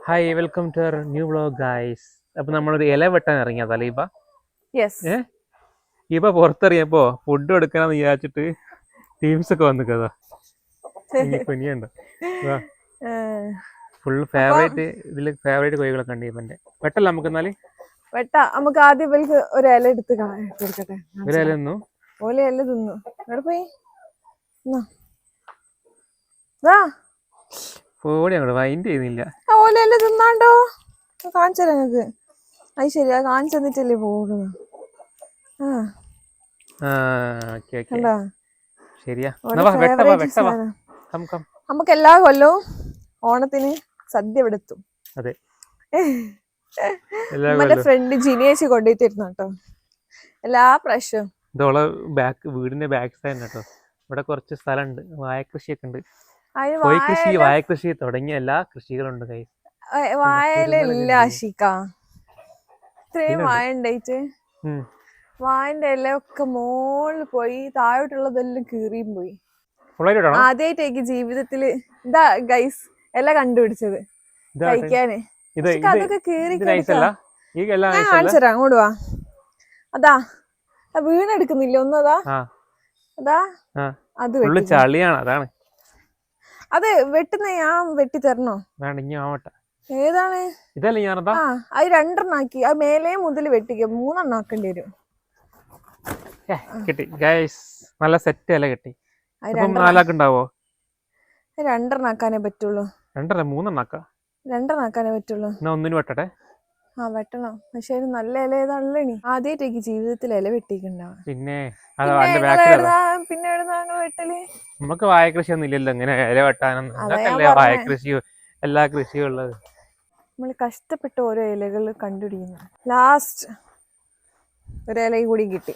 Hi welcome to our new vlog guys. അപ്പം നമ്മളൊരു ഇല വെട്ടാൻ ഇറങ്ങിയതല്ലേ ഇപ്പ ഇപ്പൊ പുറത്തിറങ്ങിയപ്പോ ഫുഡ് എടുക്കാന്ന് വിചാരിച്ചിട്ട് ടീംസ് ഒക്കെ വന്നു കഥാ കുനിയുണ്ട് ഫുൾ ഫേവറേറ്റ് ഇതില് ഫേവറേറ്റ് കോഴികളൊക്കെ ഉണ്ട് ഇവന്റെ. വെട്ടല്ല നമുക്ക് എന്നാല് വെട്ടാ. നമുക്ക് ആദ്യം ഇവർക്ക് ഒരു ഇല എടുത്ത് കൊടുക്കട്ടെ. ഒരു ഇല തിന്നു ഓല ഇല തിന്നു. എവിടെ പോയി പോടി അങ്ങോട്ട് മൈൻഡ് ചെയ്യുന്നില്ല. ഓല ഇല തിന്നാണ്ടോ കാണിച്ചല്ലേ നിങ്ങക്ക്. അത് ശരി, അത് കാണിച്ചു തന്നിട്ടല്ലേ പോകുന്നു. ശരിയാ. നമുക്ക് എല്ലാ കൊല്ലവും ഓണത്തിന് സദ്യ ഇവിടെ എത്തും. അതെ, നമ്മുടെ ഫ്രണ്ട് ജിനേശ് കൊണ്ടുപോയി തരുന്നു കേട്ടോ എല്ലാ പ്രാവശ്യവും. ഇതോളെ വീടിന്റെ ബാക്ക് സൈഡ് കേട്ടോ. ഇവിടെ കുറച്ച് സ്ഥലമുണ്ട്, വാഴക്കൃഷിയൊക്കെ ഉണ്ട്. കൃഷി, വാഴക്കൃഷി തുടങ്ങിയ എല്ലാ കൃഷികളുണ്ട്. കൈ വാഴയില ആശിക്ക ഇത്രയും വാഴ ഉണ്ടായിട്ട് വാഴന്റെ ഇല ഒക്കെ മോളിൽ പോയി, താഴോട്ടുള്ളതെല്ലാം കീറിയും പോയി. ആദ്യമായിട്ടേക്ക് ജീവിതത്തില് ഇതാ ഗൈസ് ഇല കണ്ടുപിടിച്ചത് കഴിക്കാന്. അതൊക്കെ കീറി കാണിച്ചരാ. അങ്ങോട്ട് വാ. അതാ വീണെടുക്കുന്നില്ല ഒന്നും. അതാ അത് ചളിയാണ്. അതാണ് അത് വെട്ടുന്ന. ഞാൻ വെട്ടി തരണോ? ഏതാണ്? അത് രണ്ടെണ്ണാക്കി. അത് മേലെ മുതൽ വെട്ടിക്ക. 3 ആക്കേണ്ടി വരും. കിട്ടി ഗൈസ്, നല്ല സെറ്റ് ഇല കിട്ടി. 4 രണ്ടെണ്ണാക്കാനേ പറ്റുള്ളൂ. 2 പറ്റുള്ളൂ. ഒന്നിന് വെട്ടട്ടെ. വെട്ടണം. പക്ഷെ നല്ല ഇല ഏതാണല്ലോ. ഇനി ആദ്യമായിട്ടേക്ക് ജീവിതത്തിൽ ഇല വെട്ടിക്കുണ്ടാവും. പിന്നെ വെട്ടല് നമുക്ക് വാഴകൃഷി ഒന്നും ഇല്ലല്ലോ ഇങ്ങനെ ഇല വെട്ടാനൊന്നും. വാഴകൃഷിയോ എല്ലാ കൃഷിയും ഉള്ളത്. നമ്മള് കഷ്ടപ്പെട്ട് ഓരോ ഇലകൾ കണ്ടുപിടിക്കുന്നു. ലാസ്റ്റ് ഒരു ഇലയും കൂടി കിട്ടി.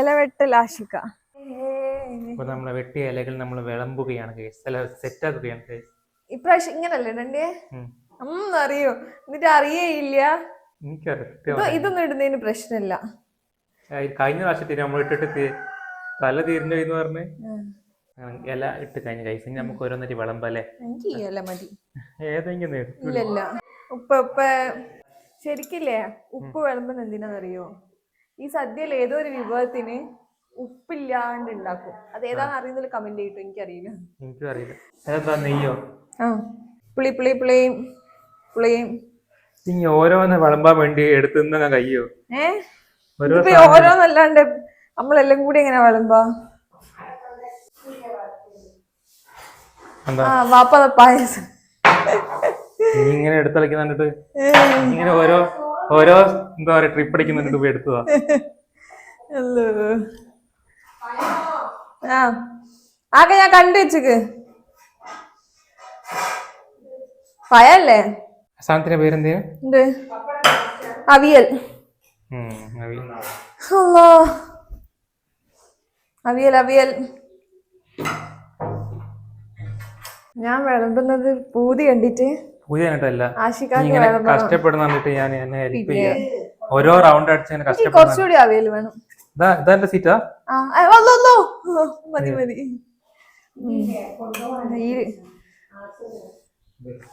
ഇല വെട്ടൽ ആശിക്ക. നമ്മളെ വെട്ടിയ ഇലകൾ നമ്മൾ വിളമ്പുകയാണ്, സെറ്റ് ആക്കുകയാണ്. ഇപ്രാവശ്യം ഇങ്ങനല്ലേ രണ്ടേ അറിയോ? എന്നിട്ട് അറിയേയില്ല. ഇതൊന്നും ഇടുന്നതിന് പ്രശ്നമില്ല. കഴിഞ്ഞ പ്രാവശ്യത്തിന് നമ്മൾ ഇട്ടിട്ട് തല തീരുന്ന പറഞ്ഞ് ഇല ഇട്ട് കഴിഞ്ഞ കഴിച്ച് നമുക്ക് ഓരോന്നിട്ട് വിളമ്പല്ലേ. എനിക്ക് ഈ ഇല മതി. ഏതെങ്കിലും ഇല്ലല്ല. ഉപ്പ് ശരിക്കില്ലേ? ഉപ്പ് വിളമ്പുന്ന എന്തിനാന്നറിയോ? ഈ സദ്യയിൽ ഏതോ ഒരു വിഭവത്തിന് ഉപ്പില്ലാണ്ട് ഉണ്ടാക്കും. അത് ഏതാന്ന് അറിയുന്നതിൽ കമന്റ് ചെയ്തിട്ടോ. എനിക്കറിയില്ല. എനിക്കും അറിയില്ല. അതെന്താ? നെയ്യോ? പുളിയും ഇനി ഓരോന്ന് വിളമ്പാൻ വേണ്ടി എടുത്തുന്ന കയ്യോ? ഓരോന്നല്ലാണ്ട് നമ്മളെല്ലാം കൂടി എങ്ങനെ വിളമ്പാ? വാപ്പ പായസം ഇങ്ങനെ എടുത്തളിക്കുന്നിട്ട് ഇങ്ങനെ ഓരോ എന്താ പറയാ ട്രിപ്പ് അടിക്കുന്നിട്ട് പോയി എടുത്തതാ. ആകെ ഞാൻ കണ്ടു വെച്ചക്ക് പയല്ലേ. സാധനത്തിന്റെ പേരെന്ത്? അവിയൽ. അവിയൽ. ഞാൻ വിളമ്പുന്നത് പൂതി കണ്ടിട്ട് കഷ്ടപ്പെടുന്ന ഞാൻ എന്നെ ഹെൽപ്പ് ചെയ്യാ. ഓരോ റൗണ്ട് അടിച്ച് കുറച്ചുകൂടി അവിയൽ വേണം. ഇതാ സീറ്റാ? മതി.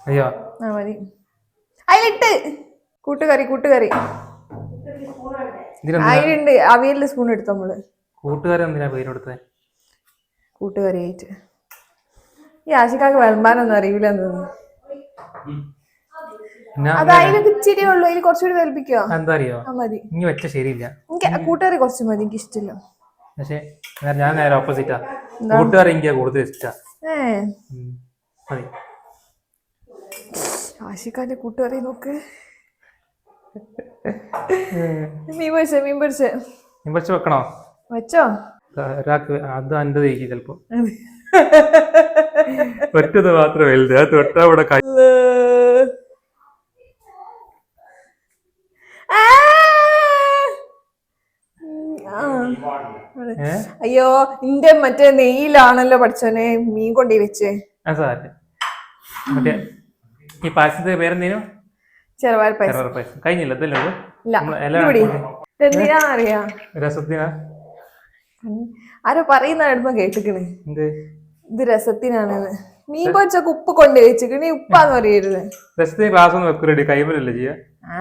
അയ്യോ മതി. അതിലിട്ട് കൂട്ടുകറി അതിലുണ്ട്. അവിയലിന്റെ സ്പൂൺ എടുത്തു നമ്മള്. കൂട്ടുകറി എന്തിനാ പേര് കൊടുത്തത്? കൂട്ടുകറി ആയിട്ട്. ഈ ആശിക്കാക്ക് വിളമ്പാനൊന്നും അറിയില്ലെന്ന് തോന്നുന്നു. അത് അതിലൊക്കെ ഇച്ചിരി ഉള്ളു. അതിൽ കുറച്ചുകൂടി വേൽപ്പിക്കോ? എന്താ അറിയോ? മതി. ഇനി വെച്ച ശരിയില്ല. എനിക്ക് കൂട്ടുകറി കുറച്ച് മതി. എനിക്ക് ഇഷ്ടമില്ല. പക്ഷെ ഞാൻ നേരെ ഓപ്പോസിറ്റാ. കൂട്ടുകറി എനിക്ക് കൂടുതൽ ഇഷ്ടാ. ആശിക്കാന്റെ കൂട്ടുകറി നോക്ക്. മീൻ പൊരിച്ച് വെക്കണോ? വെച്ചോ. ഒരാൾക്ക് അത് അന്റെ തേക്ക് ചിലപ്പോ ഒറ്റത് മാത്രം വലുത്. അത് തൊട്ടാ ഇവിടെ അയ്യോ ഇന്റെ മറ്റേ നെയ്യിലാണല്ലോ പഠിച്ചോനെ മീൻ കൊണ്ടേ വെച്ചേ. മറ്റേ ഈ പായസത്തിന്റെ പേരെന്തേനു? ചെറുപയർ പായസം. കഴിഞ്ഞില്ല? എന്തിനാന്നറിയാ? രസത്തിനാ. ആരോ പറയുന്ന കേട്ടിക്കണ് ഇത് രസത്തിനാണെന്ന്. മീൻ പൊരിച്ചൊക്കെ ഉപ്പ് കൊണ്ട് വെച്ചിട്ട് നീ ഉപ്പാന്ന് പറയരുത്. രസത്തിന് ഗ്ലാസ് ഒന്ന് വെക്ക് കൈമലല്ലേ ചെയ്യാ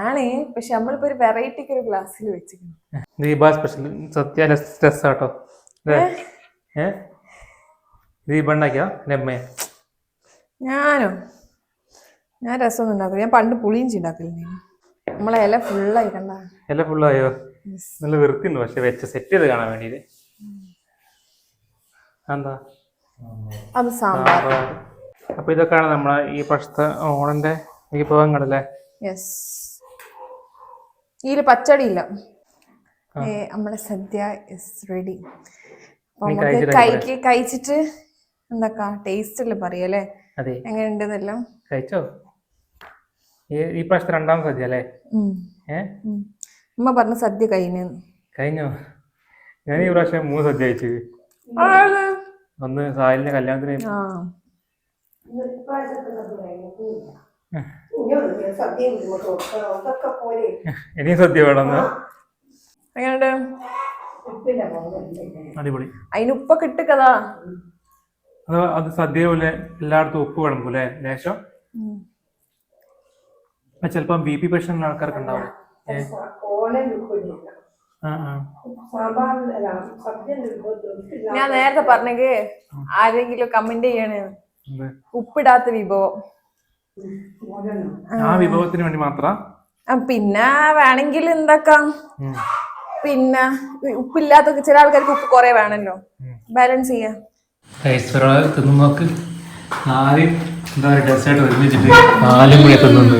ആണ്, പക്ഷെ നമ്മളിപ്പോ ഒരു വെറൈറ്റിക്ക് ഒരു ഗ്ലാസ്സിൽ വെച്ചിരിക്കുന്നു. ദീപ സ്പെഷ്യൽ സത്യ രസാട്ടോ. ദീപ ഉണ്ടാക്കിയാ നെമ്മേ? ഞാനോ? ഞാൻ രസമൊന്നും ഉണ്ടാക്കില്ല. ഞാൻ പണ്ട് പുളിയിഞ്ചി ഉണ്ടാക്കില്ല. നമ്മളെ ഇല ഫുള്ളായി കണ്ട. ഇല ഫുള്ളായോ? നല്ല വൃത്തിയുണ്ട് പക്ഷെ വെച്ച് സെറ്റ് ചെയ്ത് കാണാൻ വേണ്ടിട്ട്. എന്താ അത് സാമ്പാർ. അപ്പൊ ഇതൊക്കെയാണ് നമ്മളെ ഈ പക്ഷത്തെ ഓണന്റെ വിഭവങ്ങളല്ലേ? യെസ്. ഇതില് പച്ചടി ഇല്ല. നമ്മളെ സദ്യ ഇസ് റെഡി. കഴിച്ചിട്ട് എന്താ ടേസ്റ്റ് അല്ലേ പറയല്ലേ എങ്ങനെയുണ്ടെന്നെല്ലാം. കഴിച്ചോ? ഈ പ്രാവശ്യത്തെ രണ്ടാം സദ്യ അല്ലേ? ഉമ്മ പറഞ്ഞ സദ്യ കഴിഞ്ഞോ? ഞാൻ ഈ പ്രാവശ്യം 3 സദ്യ കഴിച്ചു. ഒന്ന് സായലിന്റെ കല്യാണത്തിന്. ഇനിയും സദ്യ വേണമെന്ന്. അടിപൊളി. അതിന് ഉപ്പൊക്കെ ഇട്ട് കഥാ. അത് സദ്യ പോലെ എല്ലായിടത്തും ഉപ്പ് വേണം പോലെ ലേശം. ചിലപ്പം BP പേഷ്യന്റ് ആൾക്കാർക്ക് ഉണ്ടാവും. ഞാൻ നേരത്തെ പറഞ്ഞെങ്കിൽ ആരെങ്കിലും കമന്റ് ചെയ്യണേ ഉപ്പിടാത്ത വിഭവം. ആ വിഭവത്തിന് വേണ്ടി മാത്രം. പിന്നെ വേണമെങ്കിൽ എന്താക്കാം, പിന്നെ ഉപ്പില്ലാത്ത ചില ആൾക്കാർക്ക് ഉപ്പ് കുറെ വേണല്ലോ, ബാലൻസ് ചെയ്യാം. നോക്ക് 4 എന്താ പറയുക ഡെസേർട്ട് ഒരുമിച്ചിട്ട് 4 കൂടി തിന്നു.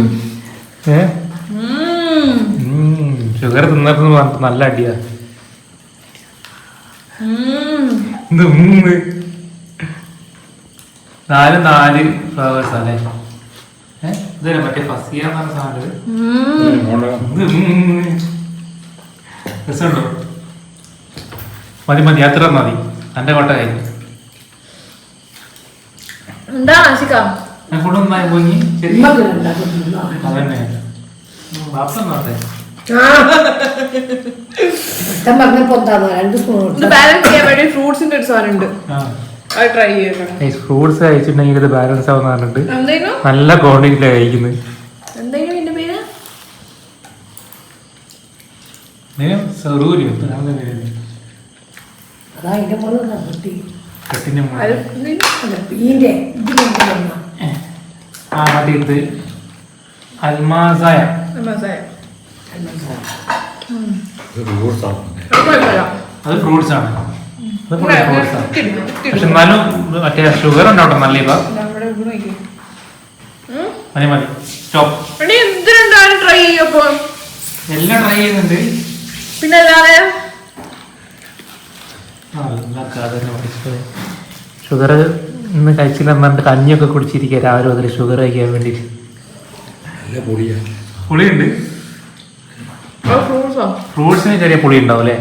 ഷുഗർ തിന്നപ്പോ പറഞ്ഞിട്ട് നല്ല അടിയാ. നാല് ഫ്ലവേഴ്സ് അല്ലേ? ഇതല്ലേ മറ്റേ ഫസിയാന്ന് പറഞ്ഞ സാധനം. രസമുണ്ടോ? മതി അത്ര മതി. എന്റെ കോട്ട കഴിഞ്ഞു. ഞാൻ കൊണ്ടുവന്നായി പോയി. അതന്നെ ബാപ്പം നോട്ടെ. ഫ്രൂട്ട്സ് കഴിച്ചിട്ടുണ്ടെങ്കിൽ ഇത് ബാലൻസ് ആവുന്ന പറഞ്ഞിട്ട് നല്ല ക്വാണ്ടിറ്റിയിലാണ് കഴിക്കുന്നത്. അൽമാസായ അത് ഫ്രൂട്ട്സ് ആണ്. പക്ഷെ എന്നാലും മറ്റേ ഷുഗർ ഉണ്ടാവട്ടെ നല്ല. ഇപ്പൊ മതി സ്റ്റോപ്പ്. എല്ലാം ട്രൈ ചെയ്യുന്നുണ്ട്. പിന്നെ അല്ലാതെ ഷുഗർ ഇന്ന് കഴിച്ചില്ല പറഞ്ഞിട്ട് കഞ്ഞിയൊക്കെ കുടിച്ചിരിക്കുക രാവിലെ മുതൽ ഷുഗർ കഴിക്കാൻ വേണ്ടിട്ട്. പുളിയുണ്ട്. ഫ്രൂട്ട്സിന് ചെറിയ പുളി ഉണ്ടാവും അല്ലേ?